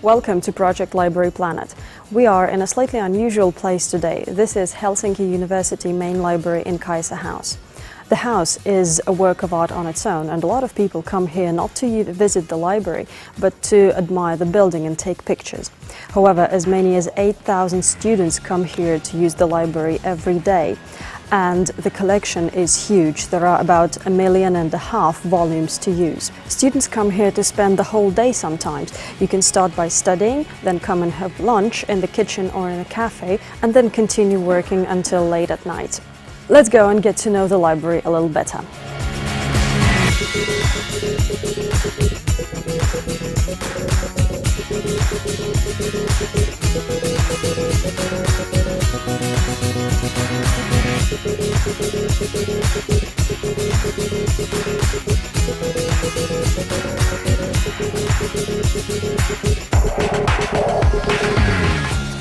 Welcome to Project Library Planet. We are in a slightly unusual place today. This is Helsinki University main library in Kaisa house. The house is a work of art on its own, and a lot of people come here not to visit the library, but to admire the building and take pictures. However, as many as 8,000 students come here to use the library every day. And the collection is huge. There are about 1.5 million volumes to use. Students come here to spend the whole day sometimes. You can start by studying, then come and have lunch in the kitchen or in a cafe, and then continue working until late at night. Let's go and get to know the library a little better.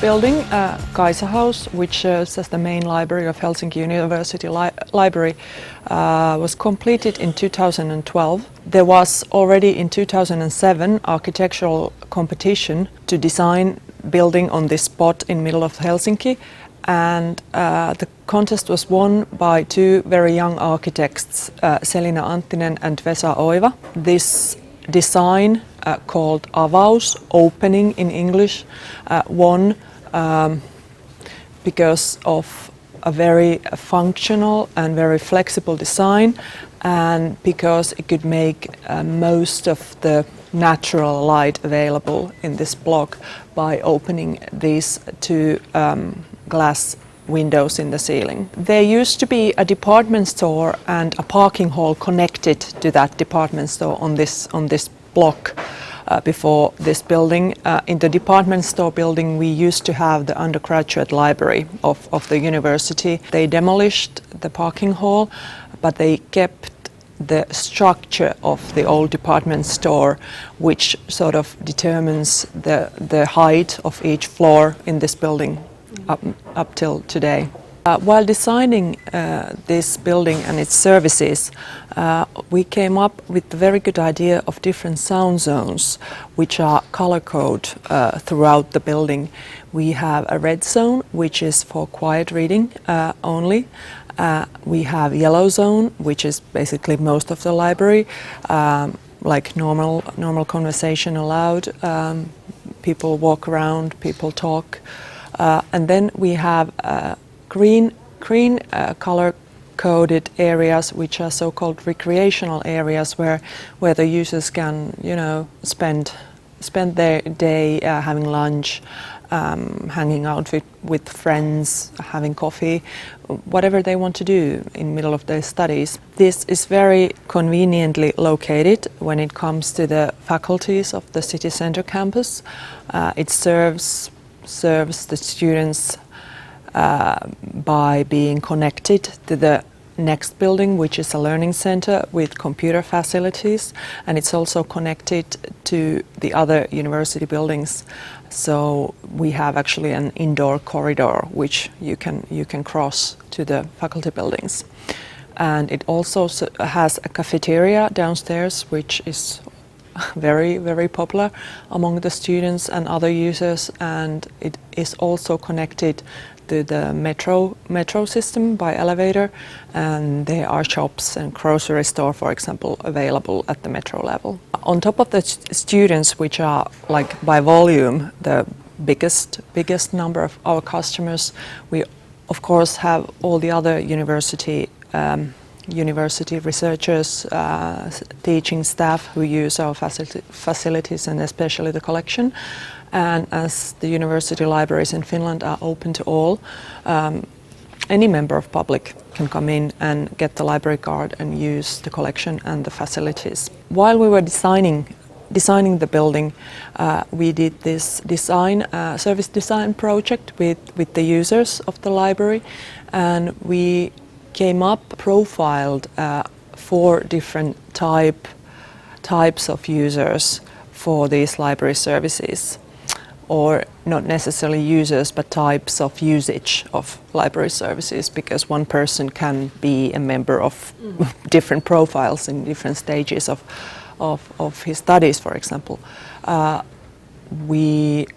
Building Kaisa House, which serves as the main library of Helsinki University Library, was completed in 2012. There was already in 2007 architectural competition to design building on this spot in middle of Helsinki, and the contest was won by two very young architects, Selina Anttinen and Vesa Oiva. This design called Avaus, opening in English, won because of a very functional and very flexible design, and because it could make most of the natural light available in this block by opening these two glass windows in the ceiling. There used to be a department store and a parking hall connected to that department store on this block. Before this building. In the department store building we used to have the undergraduate library of the university. They demolished the parking hall, but they kept the structure of the old department store, which sort of determines the height of each floor in this building up till today. While designing this building and its services, we came up with a very good idea of different sound zones which are color-coded throughout the building. We have a red zone, which is for quiet reading only. We have yellow zone, which is basically most of the library, like normal conversation allowed. People walk around, people talk. And then we have green color-coded areas, which are so-called recreational areas, where the users can, spend their day having lunch, hanging out with friends, having coffee, whatever they want to do in middle of their studies. This is very conveniently located when it comes to the faculties of the city center campus. It serves the students by being connected to the next building, which is a learning center with computer facilities, and it's also connected to the other university buildings. So we have actually an indoor corridor which you can cross to the faculty buildings. And it also has a cafeteria downstairs, which is very, very popular among the students and other users, and it is also connected to the metro system by elevator, and there are shops and grocery store, for example, available at the metro level. On top of the students, which are like by volume the biggest number of our customers, we of course have all the other university researchers, teaching staff who use our facilities and especially the collection. And as the university libraries in Finland are open to all, any member of public can come in and get the library card and use the collection and the facilities. While we were designing the building, we did this service design project with the users of the library, and we came up profiled 4 different types of users for these library services, or not necessarily users but types of usage of library services, because one person can be a member of different profiles in different stages of his studies, for example. we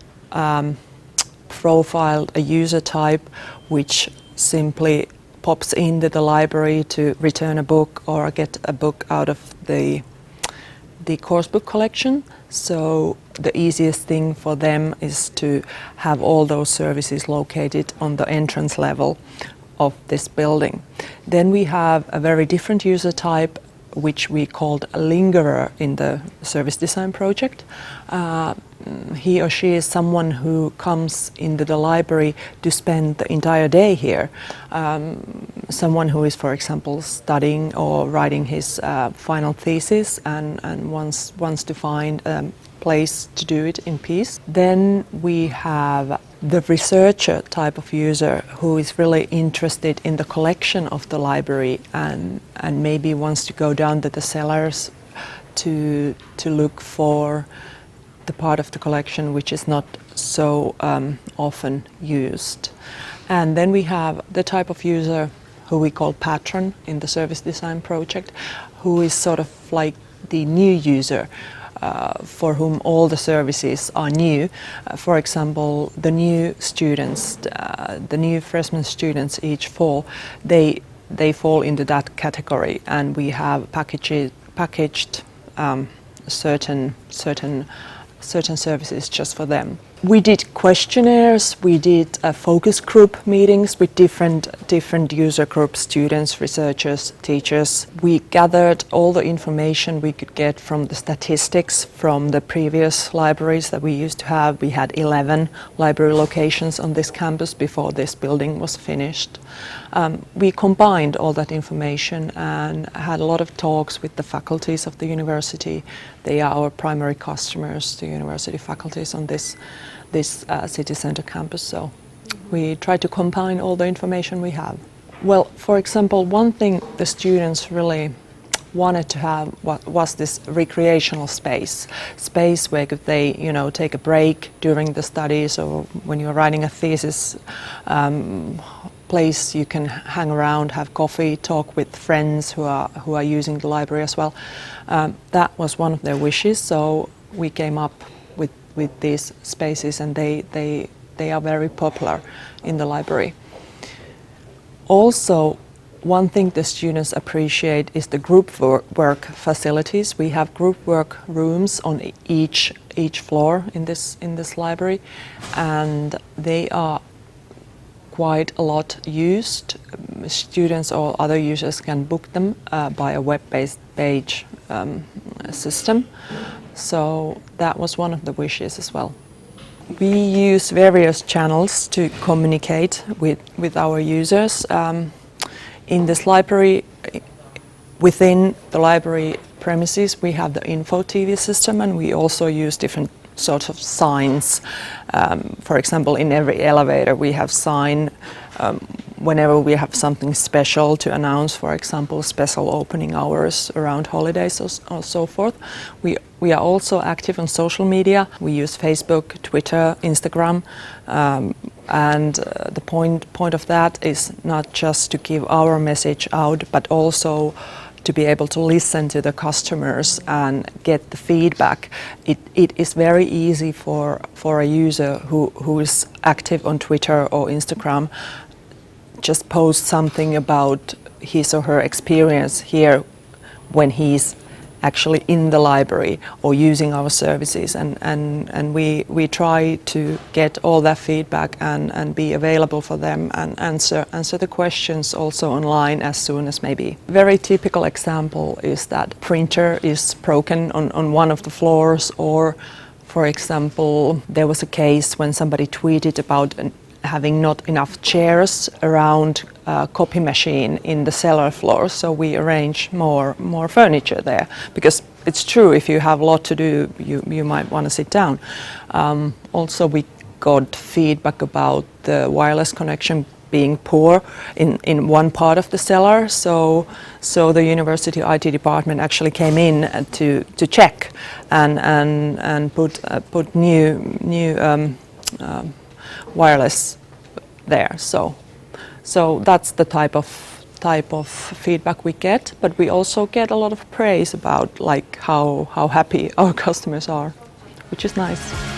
profiled a user type which simply pops into the library to return a book or get a book out of the course book collection. So the easiest thing for them is to have all those services located on the entrance level of this building. Then we have a very different user type which we called a lingerer in the service design project. He or she is someone who comes into the library to spend the entire day here. Someone who is, for example, studying or writing his final thesis and wants to find a place to do it in peace. Then we have the researcher type of user who is really interested in the collection of the library and maybe wants to go down to the cellars to look for the part of the collection which is not so often used. And then we have the type of user who we call patron in the service design project, who is sort of like the new user for whom all the services are new. For example, the new students, the new freshman students each fall, they fall into that category, and we have packaged certain services just for them. We did questionnaires, we did focus group meetings with different user groups, students, researchers, teachers. We gathered all the information we could get from the statistics from the previous libraries that we used to have. We had 11 library locations on this campus before this building was finished. We combined all that information and had a lot of talks with the faculties of the university. They are our primary customers, the university faculties on this city center campus. So we try to combine all the information we have. Well, for example, one thing the students really wanted to have was this recreational space where could they, take a break during the studies, or when you're writing a thesis, place you can hang around, have coffee, talk with friends who are using the library as well. That was one of their wishes, so we came up with these spaces, and they are very popular in the library. Also, one thing the students appreciate is the group work facilities. We have group work rooms on each floor in this library, and they are quite a lot used. Students or other users can book them by a web-based page system. So that was one of the wishes as well. We use various channels to communicate with our users. In this library, within the library premises, we have the info TV system, and we also use different sorts of signs. For example, in every elevator we have sign whenever we have something special to announce, for example, special opening hours around holidays or so forth. We are also active on social media. We use Facebook, Twitter, Instagram, and the point of that is not just to give our message out, but also to be able to listen to the customers and get the feedback. It is very easy for a user who is active on Twitter or Instagram, just post something about his or her experience here when he's actually in the library or using our services, and we try to get all that feedback and be available for them and answer the questions also online as soon as maybe. Very typical example is that printer is broken on one of the floors, or for example there was a case when somebody tweeted about having not enough chairs around a copy machine in the cellar floor, so we arrange more furniture there, because it's true, if you have a lot to do, you might want to sit down. Also, we got feedback about the wireless connection being poor in one part of the cellar, so the university IT department actually came in to check and put new wireless there. So that's the type of feedback we get, but we also get a lot of praise about like how happy our customers are, which is nice.